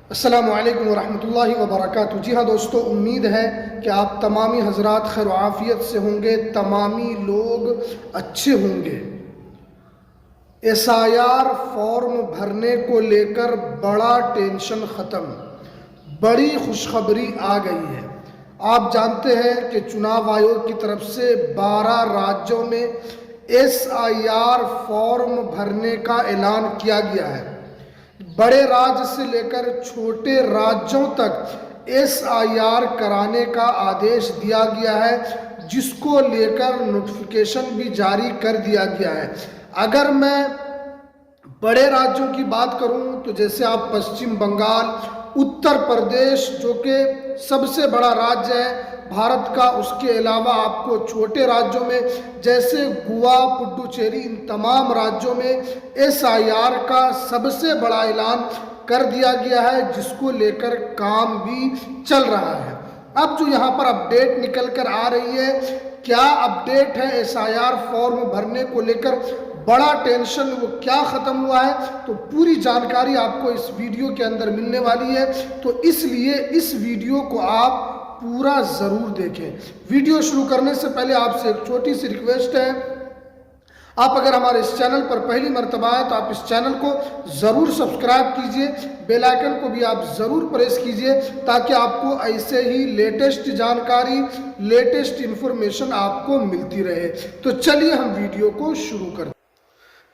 अस्सलामु अलैकुम वरहमतुल्लाहि वबरकातुहू। जी हाँ दोस्तों, उम्मीद है कि आप तमामी हजरात खैर आफियत से होंगे, तमामी लोग अच्छे होंगे। SIR फॉर्म भरने को लेकर बड़ा टेंशन ख़त्म, बड़ी खुशखबरी आ गई है। आप जानते हैं कि चुनाव आयोग की तरफ से 12 राज्यों में SIR फॉर्म भरने का ऐलान किया गया है। बड़े राज्य से लेकर छोटे राज्यों तक SIR कराने का आदेश दिया गया है, जिसको लेकर नोटिफिकेशन भी जारी कर दिया गया है। अगर मैं बड़े राज्यों की बात करूं तो जैसे आप पश्चिम बंगाल, उत्तर प्रदेश जो कि सबसे बड़ा राज्य है भारत का, उसके अलावा आपको छोटे राज्यों में जैसे गोवा, पुडुचेरी, इन तमाम राज्यों में SIR का सबसे बड़ा ऐलान कर दिया गया है, जिसको लेकर काम भी चल रहा है। अब जो यहाँ पर अपडेट निकल कर आ रही है, क्या अपडेट है SIR फॉर्म भरने को लेकर, बड़ा टेंशन वो क्या ख़त्म हुआ है, तो पूरी जानकारी आपको इस वीडियो के अंदर मिलने वाली है। तो इसलिए इस वीडियो को आप पूरा ज़रूर देखें। वीडियो शुरू करने से पहले आपसे एक छोटी सी रिक्वेस्ट है, आप अगर हमारे इस चैनल पर पहली मर्तबा है तो आप इस चैनल को ज़रूर सब्सक्राइब कीजिए, बेल आइकन को भी आप ज़रूर प्रेस कीजिए, ताकि आपको ऐसे ही लेटेस्ट जानकारी, लेटेस्ट इन्फॉर्मेशन आपको मिलती रहे। तो चलिए हम वीडियो को शुरू करते हैं।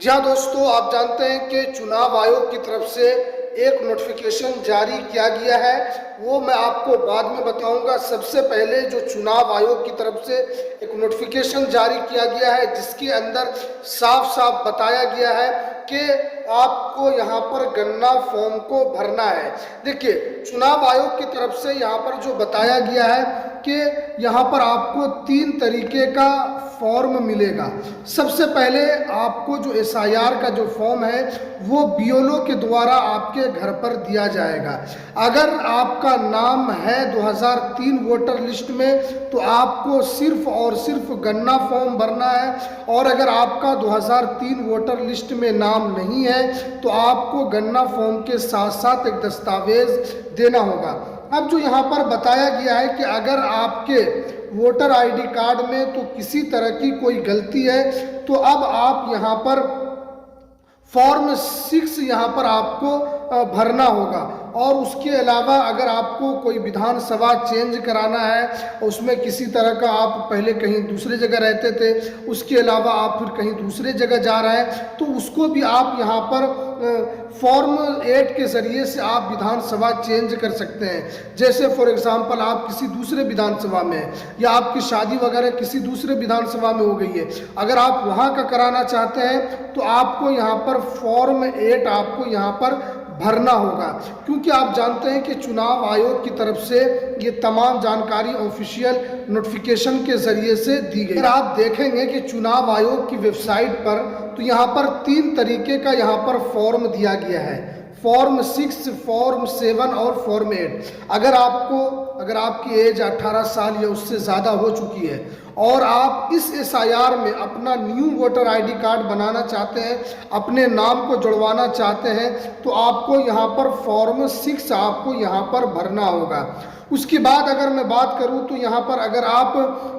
जी हाँ दोस्तों, आप जानते हैं कि चुनाव आयोग की तरफ से एक नोटिफिकेशन जारी किया गया है, वो मैं आपको बाद में बताऊंगा। सबसे पहले जो चुनाव आयोग की तरफ से एक नोटिफिकेशन जारी किया गया है, जिसके अंदर साफ साफ बताया गया है कि आपको यहाँ पर गन्ना फॉर्म को भरना है। देखिए, चुनाव आयोग की तरफ से यहाँ पर जो बताया गया है कि यहाँ पर आपको 3 तरीके का फॉर्म मिलेगा। सबसे पहले आपको जो SIR का जो फॉर्म है वो BLO के द्वारा आपके घर पर दिया जाएगा। अगर आपका नाम है 2003 वोटर लिस्ट में तो आपको सिर्फ और सिर्फ गन्ना फॉर्म भरना है, और अगर आपका 2003 वोटर लिस्ट में नाम नहीं है तो आपको गन्ना फॉर्म के साथ साथ एक दस्तावेज देना होगा। अब जो यहाँ पर बताया गया है कि अगर आपके वोटर ID कार्ड में तो किसी तरह की कोई गलती है तो अब आप यहाँ पर फॉर्म 6 यहाँ पर आपको भरना होगा। और उसके अलावा अगर आपको कोई विधानसभा चेंज कराना है, उसमें किसी तरह का आप पहले कहीं दूसरे जगह रहते थे, उसके अलावा आप फिर कहीं दूसरे जगह जा रहे हैं, तो उसको भी आप यहाँ पर फॉर्म 8 के ज़रिए से आप विधानसभा चेंज कर सकते हैं। जैसे फॉर एग्जांपल आप किसी दूसरे विधानसभा में हैं, या आपकी शादी वगैरह किसी दूसरे विधानसभा में हो गई है, अगर आप वहाँ का कराना चाहते हैं तो आपको यहाँ पर फॉर्म 8 आपको यहाँ पर भरना होगा। क्योंकि आप जानते हैं कि चुनाव आयोग की तरफ से ये तमाम जानकारी ऑफिशियल नोटिफिकेशन के ज़रिए से दी गई। आप देखेंगे कि चुनाव आयोग की वेबसाइट पर तो यहाँ पर 3 तरीके का यहाँ पर फॉर्म दिया गया है, फॉर्म 6, फॉर्म 7 और फॉर्म 8। अगर आपकी एज 18 साल या उससे ज़्यादा हो चुकी है और आप इस SIR में अपना न्यू वोटर ID कार्ड बनाना चाहते हैं, अपने नाम को जुड़वाना चाहते हैं, तो आपको यहाँ पर फॉर्म 6 आपको यहाँ पर भरना होगा। उसके बाद अगर मैं बात करूँ तो यहाँ पर अगर आप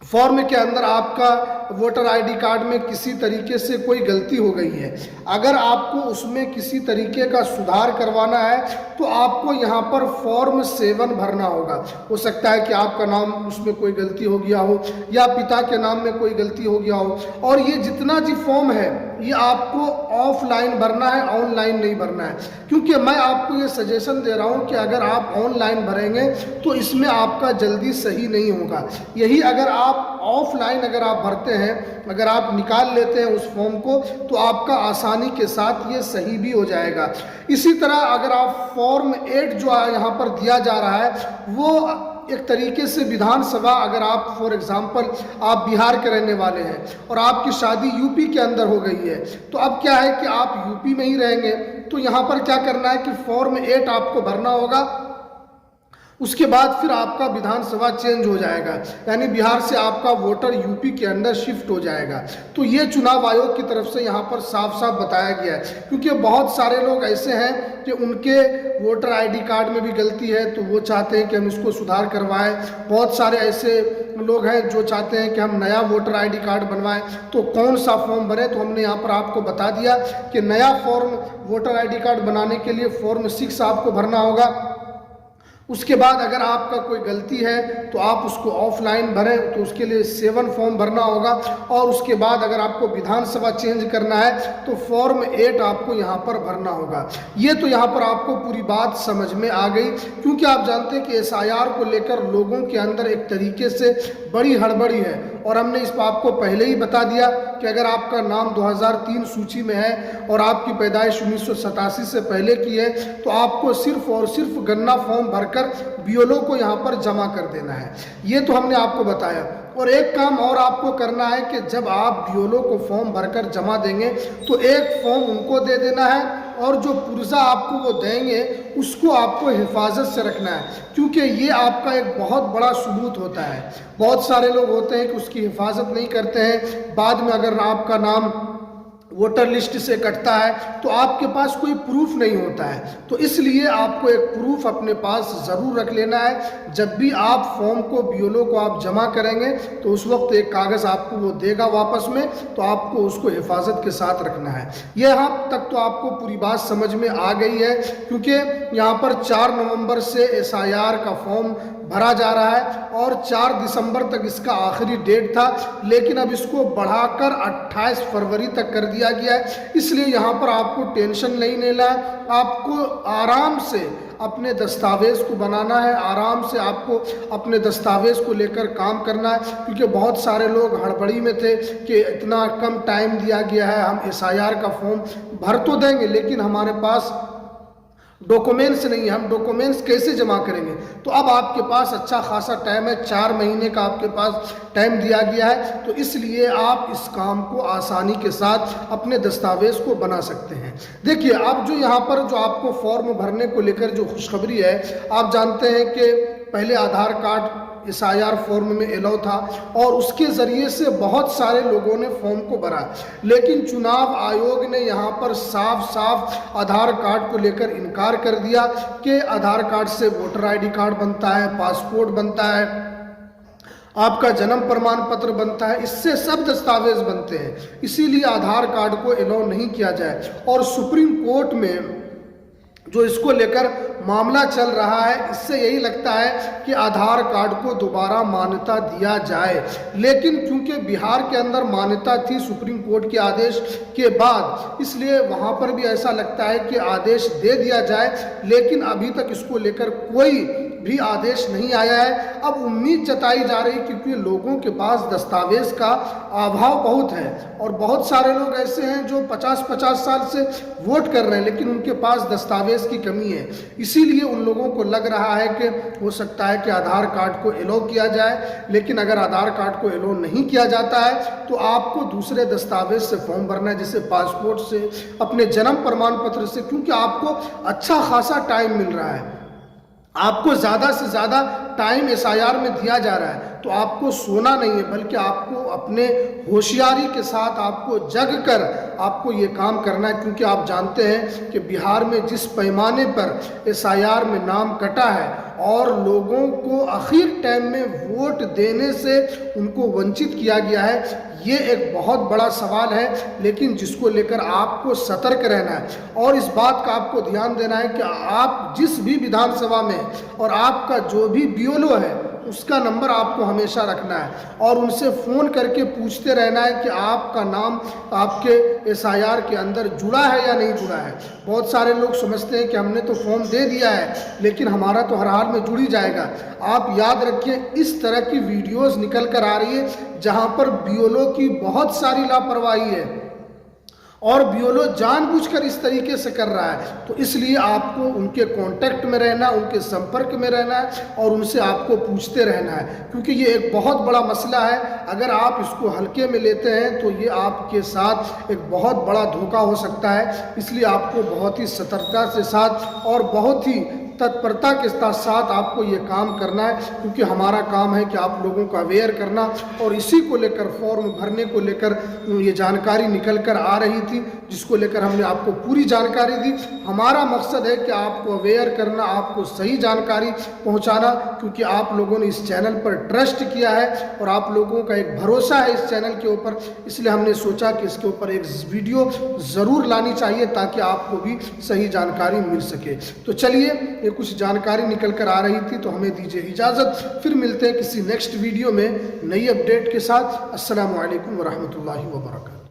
फॉर्म के अंदर आपका वोटर ID कार्ड में किसी तरीके से कोई गलती हो गई है, अगर आपको उसमें किसी तरीके का सुधार करवाना है तो आपको यहाँ पर फॉर्म 7 भरना होगा। हो सकता है कि आपका नाम उसमें कोई गलती हो गया हो या पिता के नाम में कोई गलती हो गया हो, और ये जितना जी फॉर्म है ये आपको ऑफलाइन भरना है, ऑनलाइन नहीं भरना है। क्योंकि मैं आपको ये सजेशन दे रहा हूँ कि अगर आप ऑनलाइन भरेंगे तो इसमें आपका जल्दी सही नहीं होगा। यही अगर आप ऑफलाइन अगर आप भरते हैं, अगर आप निकाल लेते हैं उस फॉर्म को, तो आपका आसानी के साथ ये सही भी हो जाएगा। इसी तरह अगर आप फॉर्म 8 जो यहाँ पर दिया जा रहा है वो एक तरीके से विधानसभा, अगर आप फॉर एग्जांपल आप बिहार के रहने वाले हैं और आपकी शादी यूपी के अंदर हो गई है, तो अब क्या है कि आप यूपी में ही रहेंगे, तो यहाँ पर क्या करना है कि फॉर्म 8 आपको भरना होगा। उसके बाद फिर आपका विधानसभा चेंज हो जाएगा, यानी बिहार से आपका वोटर यूपी के अंदर शिफ्ट हो जाएगा। तो ये चुनाव आयोग की तरफ से यहाँ पर साफ साफ बताया गया है, क्योंकि बहुत सारे लोग ऐसे हैं कि उनके वोटर आईडी कार्ड में भी गलती है, तो वो चाहते हैं कि हम इसको सुधार करवाएं। बहुत सारे ऐसे लोग हैं जो चाहते हैं कि हम नया वोटर आईडी कार्ड बनवाएं, तो कौन सा फॉर्म भरें। तो हमने यहाँ पर आपको बता दिया कि नया फॉर्म वोटर आईडी कार्ड बनाने के लिए फॉर्म 6 आपको भरना होगा। उसके बाद अगर आपका कोई गलती है तो आप उसको ऑफलाइन भरें, तो उसके लिए 7 फॉर्म भरना होगा। और उसके बाद अगर आपको विधानसभा चेंज करना है तो फॉर्म 8 आपको यहाँ पर भरना होगा। ये तो यहाँ पर आपको पूरी बात समझ में आ गई, क्योंकि आप जानते हैं कि SIR को लेकर लोगों के अंदर एक तरीके से बड़ी हड़बड़ी है। और हमने इस बात को पहले ही बता दिया कि अगर आपका नाम 2003 सूची में है और आपकी पैदाइश 1987 से पहले की है, तो आपको सिर्फ और सिर्फ गन्ना फॉर्म भरकर BLO को यहाँ पर जमा कर देना है। ये तो हमने आपको बताया। और एक काम और आपको करना है कि जब आप BLO को फॉर्म भरकर जमा देंगे तो एक फॉर्म उनको दे देना है, और जो पुर्जा आपको वो देंगे उसको आपको हिफाजत से रखना है, क्योंकि ये आपका एक बहुत बड़ा सबूत होता है। बहुत सारे लोग होते हैं कि उसकी हिफाजत नहीं करते हैं, बाद में अगर आपका नाम वोटर लिस्ट से कटता है तो आपके पास कोई प्रूफ नहीं होता है। तो इसलिए आपको एक प्रूफ अपने पास ज़रूर रख लेना है। जब भी आप फॉर्म को BLO को आप जमा करेंगे तो उस वक्त एक कागज़ आपको वो देगा वापस में, तो आपको उसको हिफाजत के साथ रखना है। ये यहाँ तक तो आपको पूरी बात समझ में आ गई है, क्योंकि यहाँ पर 4 नवंबर से SIR का फॉर्म भरा जा रहा है और 4 दिसंबर तक इसका आखिरी डेट था, लेकिन अब इसको बढ़ाकर 28 फरवरी तक कर दिया गया है। इसलिए यहाँ पर आपको टेंशन नहीं लेना है, आपको आराम से अपने दस्तावेज़ को बनाना है, आराम से आपको अपने दस्तावेज़ को लेकर काम करना है। क्योंकि बहुत सारे लोग हड़बड़ी में थे कि इतना कम टाइम दिया गया है, हम SIR का फॉर्म भर तो देंगे लेकिन हमारे पास डॉक्यूमेंट्स नहीं है, हम डॉक्यूमेंट्स कैसे जमा करेंगे। तो अब आपके पास अच्छा खासा टाइम है, 4 महीने का आपके पास टाइम दिया गया है, तो इसलिए आप इस काम को आसानी के साथ अपने दस्तावेज़ को बना सकते हैं। देखिए, अब जो यहाँ पर जो आपको फॉर्म भरने को लेकर जो खुशखबरी है, आप जानते हैं कि पहले आधार कार्ड SIR फॉर्म में अलाउ था और उसके ज़रिए से बहुत सारे लोगों ने फॉर्म को भरा, लेकिन चुनाव आयोग ने यहाँ पर साफ साफ आधार कार्ड को लेकर इनकार कर दिया कि आधार कार्ड से वोटर आईडी कार्ड बनता है, पासपोर्ट बनता है, आपका जन्म प्रमाण पत्र बनता है, इससे सब दस्तावेज बनते हैं। इसीलिए आधार कार्ड को अलाउ नहीं किया जाए। और सुप्रीम कोर्ट में जो इसको लेकर मामला चल रहा है, इससे यही लगता है कि आधार कार्ड को दोबारा मान्यता दिया जाए। लेकिन क्योंकि बिहार के अंदर मान्यता थी सुप्रीम कोर्ट के आदेश के बाद, इसलिए वहाँ पर भी ऐसा लगता है कि आदेश दे दिया जाए। लेकिन अभी तक इसको लेकर कोई भी आदेश नहीं आया है। अब उम्मीद जताई जा रही, क्योंकि लोगों के पास दस्तावेज का अभाव बहुत है और बहुत सारे लोग ऐसे हैं जो 50-50 साल से वोट कर रहे हैं, लेकिन उनके पास दस्तावेज की कमी है। इसीलिए उन लोगों को लग रहा है कि हो सकता है कि आधार कार्ड को अलाउ किया जाए। लेकिन अगर आधार कार्ड को अलाउ नहीं किया जाता है तो आपको दूसरे दस्तावेज से फॉर्म भरना है, जैसे पासपोर्ट से, अपने जन्म प्रमाण पत्र से, क्योंकि आपको अच्छा खासा टाइम मिल रहा है, आपको ज़्यादा से ज़्यादा टाइम SIR में दिया जा रहा है। तो आपको सोना नहीं है, बल्कि आपको अपने होशियारी के साथ आपको जग कर आपको ये काम करना है। क्योंकि आप जानते हैं कि बिहार में जिस पैमाने पर SIR में नाम कटा है और लोगों को आखिर टाइम में वोट देने से उनको वंचित किया गया है, ये एक बहुत बड़ा सवाल है। लेकिन जिसको लेकर आपको सतर्क रहना है और इस बात का आपको ध्यान देना है कि आप जिस भी विधानसभा में और आपका जो भी BLO है उसका नंबर आपको हमेशा रखना है और उनसे फ़ोन करके पूछते रहना है कि आपका नाम आपके SIR के अंदर जुड़ा है या नहीं जुड़ा है। बहुत सारे लोग समझते हैं कि हमने तो फॉर्म दे दिया है लेकिन हमारा तो हर हाल में जुड़ ही जाएगा। आप याद रखिए, इस तरह की वीडियोस निकल कर आ रही है जहां पर BLO की बहुत सारी लापरवाही है और BLO जानबूझकर इस तरीके से कर रहा है। तो इसलिए आपको उनके कांटेक्ट में रहना, उनके संपर्क में रहना है और उनसे आपको पूछते रहना है, क्योंकि ये एक बहुत बड़ा मसला है। अगर आप इसको हल्के में लेते हैं तो ये आपके साथ एक बहुत बड़ा धोखा हो सकता है। इसलिए आपको बहुत ही सतर्कता के साथ और बहुत ही तत्परता के साथ आपको ये काम करना है, क्योंकि हमारा काम है कि आप लोगों को अवेयर करना। और इसी को लेकर फॉर्म भरने को लेकर ये जानकारी निकल कर आ रही थी, जिसको लेकर हमने आपको पूरी जानकारी दी। हमारा मकसद है कि आपको अवेयर करना, आपको सही जानकारी पहुंचाना, क्योंकि आप लोगों ने इस चैनल पर ट्रस्ट किया है और आप लोगों का एक भरोसा है इस चैनल के ऊपर। इसलिए हमने सोचा कि इसके ऊपर एक वीडियो ज़रूर लानी चाहिए ताकि आपको भी सही जानकारी मिल सके। तो चलिए, ये कुछ जानकारी निकल कर आ रही थी, तो हमें दीजिए इजाज़त। फिर मिलते हैं किसी नेक्स्ट वीडियो में नई अपडेट के साथ। अस्सलामु अलैकुम वरहमतुल्लाहि वबरकातुहू।